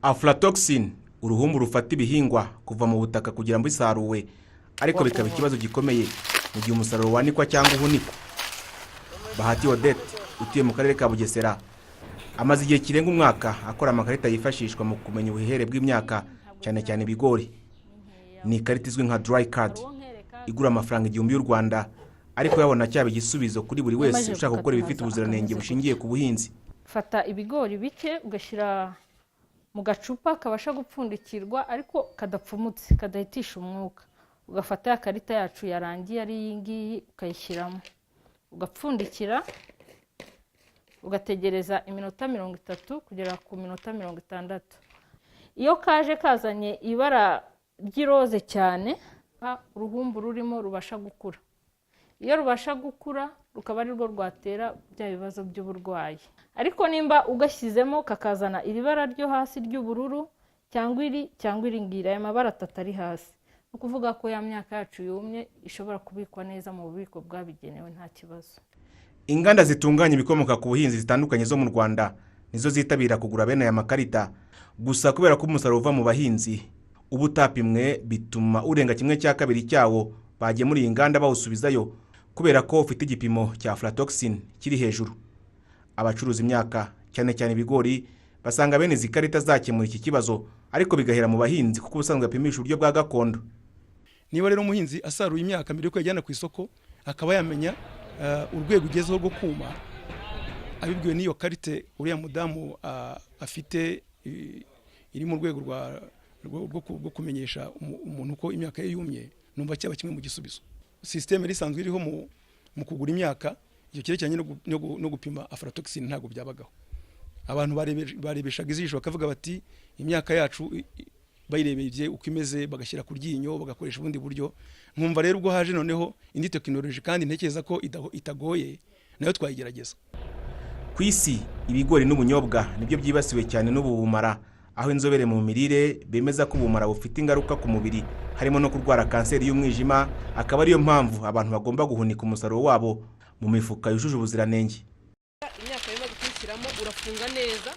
Aflatoxin uruhumbu rufata ibihingwa kuva mu butaka kugira ngo isaruwe, ariko bikaba ikibazo gikomeye mu gihe umusaruro wanikwa cyangwa uhunikwa. Bahati Odette utuye mu karere ka Bugesera amaze igihe kirenga umwaka akora amakarita yifashishwa mu kumenya ubuhehere bw'imyaka, cyane cyane ibigori. Ni ikarita izwi nka dry card igura amafaranga 1,000 y'u Rwanda, ariko yabona cyaba igisubizo kuri buri wese ushaka gukora ibifite ubuziranenge bushingiye ku buhinzi. Fata ibigori bike ugashyira mu gacupa kabasha gupfundikirwa ariko kadapfumutse, kadahitisha umwuka. Ugafata ya karita yacu yarangiye ari iyi ngiyi ukayishyiramo, ugapfundikira, ugategereza iminota 30 kugera ku minota 60. Iyo kaje kazanye ibara ry'iroze cyane, uruhumbu rurimo rubasha gukura. Iyo rubasha gukura rukaba ari rwo rwatera bya bibazo by'uburwayi. Ariko nimba ugashyizemo kakazana iri bara ryo hasi ry'ubururu cyangwa iri ngira aya mabara atatu ari hasi, no kuvuga ko ya myaka yacu yumye ishobora kubikwa neza mu bubiko bwabigenewe nta kibazo. Inganda zitunganya ibikomoka ku buhinzi zitandukanye zo mu Rwanda nizo zitabira kugura bene aya makarita, gusa kubera ko umusaruro uva mu bahinzi ubutapimwe bituma urenga 1/2 cyawo bagiye muri iyi nganda bawusubizayo kubera ko ufite igipimo cya Aflatoxin kiri hejuru. Abacuruza imyaka cyane cyane ibigori basanga bene izi karita zakemura iki kibazo, ariko bigahera mu bahinzi kuko ubusanzwe apimisha uburyo bwa gakondo. Niba rero umuhinzi asaruye imyaka mbere ko yajyana ku isoko akaba yamenya urwego ugezeho rwo kuma, abibwiwe n'iyo karite uriya mudamu afite iri mu rwego rwo kumenyesha umuntu ko imyaka ye yumye, numva cyaba kimwe mu gisubizo. Systeme risanzwe iriho mu kugura imyaka, icyo cyerekeranye no gupima Aflatoxin ntago byabagaho. Abantu barebeshaga izisho bakavuga bati imyaka yacu bayirebeye uko imeze, bagashyira ku ryinyo, bagakoresha ubundi buryo. Nkumva rero ubwo haje noneho indi technology kandi ntekereza ko itagoye, nayo twayigerageza. Ku isi ibigori n'ubunyobwa nibyo byibasiwe cyane n'ubumara, aho inzobere mu mirire bemeza ko ubumara bufite ingaruka ku mubiri, harimo no kurwara kanseri y'umwijima. Akaba ariyo mpamvu abantu bagomba guhunika umusaruro wabo mu mifuka yujuje ubuziranenge. Imyaka yo gukiramo urafunga neza,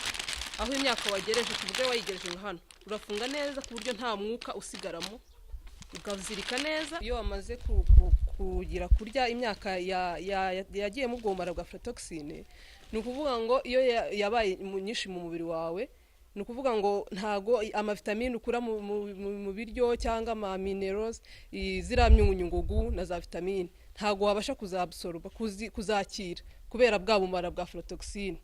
aho imyaka wagereje kuvuga wayigereje hano urafunga neza ku buryo nta mwuka usigaramo, ukazirika neza. Iyo wamaze kugira kurya imyaka yagiye mu bwomara bwa Aflatoxin, ni ukuvuga ngo iyo yabaye nyinshi mu mubiri wawe, ni ukuvuga ngo ntago amavitamine ukura mu biryo cyangwa ama minerals ziramyunyungugu na za vitamine ntago wabasha kuzabsorba kuzakira kubera bwa bumara bwa Aflatoxin.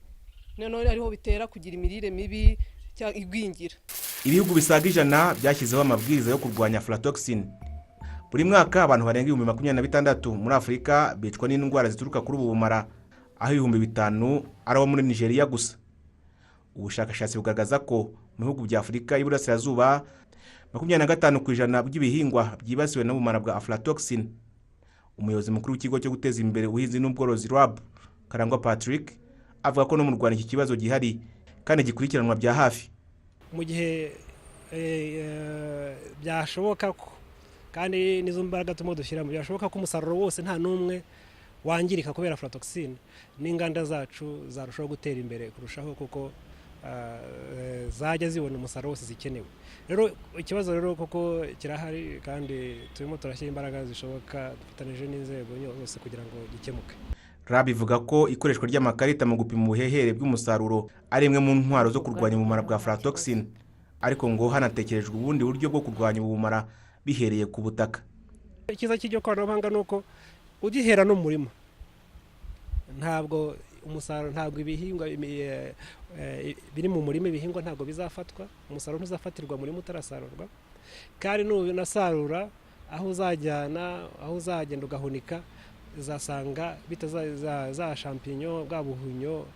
None ariho bitera kugira imirire mibi cyangwa igwingira. Ibihugu bisaga 100 byashyizeho amabwiriza yo kurwanya Aflatoxin. Buri mwaka abantu barenga 26,000 muri Afurika bicwa n'indwara zituruka kuri ubu bumara, aho 5,000 ari abo muri Nigeria gusa. Ubushakashatsi bugaragaza ko mu bihugu bya Afurika y'Iburasirazuba 25% by'ibihingwa byibasiwe n'ubumara bwa Aflatoxin. Umuyobozi mukuru w'ikigo cyo guteza imbere ubuhinzi n'ubworozi RAB, Karangwa Patrick, avuga ko no mu Rwanda iki kibazo gihari kandi gikurikiranwa bya hafi. Mu gihe byashoboka ko kandi nizo mbaraga tumo dushyiramo, byashoboka ko umusaruro wose nta numwe wangirika kubera Aflatoxin, n'inganda zacu zarushaho gutera imbere kurushaho kuko zajya zibona umusaruro wose zikenewe. Rero ikibazo rero kuko kirahari kandi turimo turashyira imbaraga zishoboka dufatanije n'inzego zose kugira ngo gikemuke. RAB ivuga ko ikoreshwa ry'amakarita mu gupima ubuhehere bw'umusaruro ari imwe mu ntwaro zo kurwanya ubumara bwa Aflatoxin, ariko ngo hanatekerejwe ubundi buryo bwo kurwanya ubumara bihereye ku butaka. Ikiza cy'iryo koranabuhanga nuko ugihera no murima, ntabwo umusaruro, ntabwo ibihingwa biri mu murima, ibihingwa ntabwo bizafatwa, umusaruro ntuzafatirwa murima utarasarurwa. Kandi n'ubinasarura aho uzajyana, aho uzagenda ugahunika, zasanga za champignon bwa buhunyo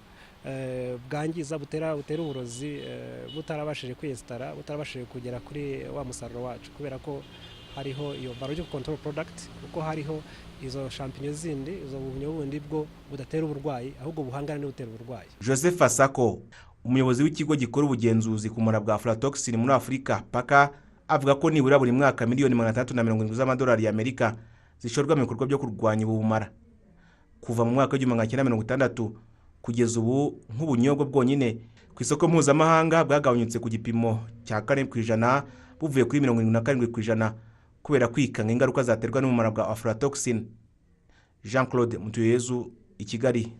bwangiza butera uburozi butarabashije kwiyestara, butarabashije kugera kuri wa musaruro wacu, kubera ko hariho iyo biological control product, kuko hariho izo champignon zindi, izo buhunyo bundi bwo budatera uburwayi ahubwo buhangana n'ubutera uburwayi. Joseph Asako, umuyobozi w'ikigo gikora ubugenzuzi ku bumara bwa Aflatoxin muri Afurika PAKA, avuga ko nibura buri mwaka $370 z'amadolari y'Amerika zishorwa mu bikorwa byo kurwanya ubumara. Kuva mu mwaka wa 1960 kugeza ubu nk'ubunyobwa bwonyine ku isoko mpuzamahanga bwagabanyutse ku gipimo cya 4% buvuye kuri 77% kubera kwikanga ingaruka zaterwa n'ubumara bwa Aflatoxin. Jean Claude Mutuyezu, i Kigali.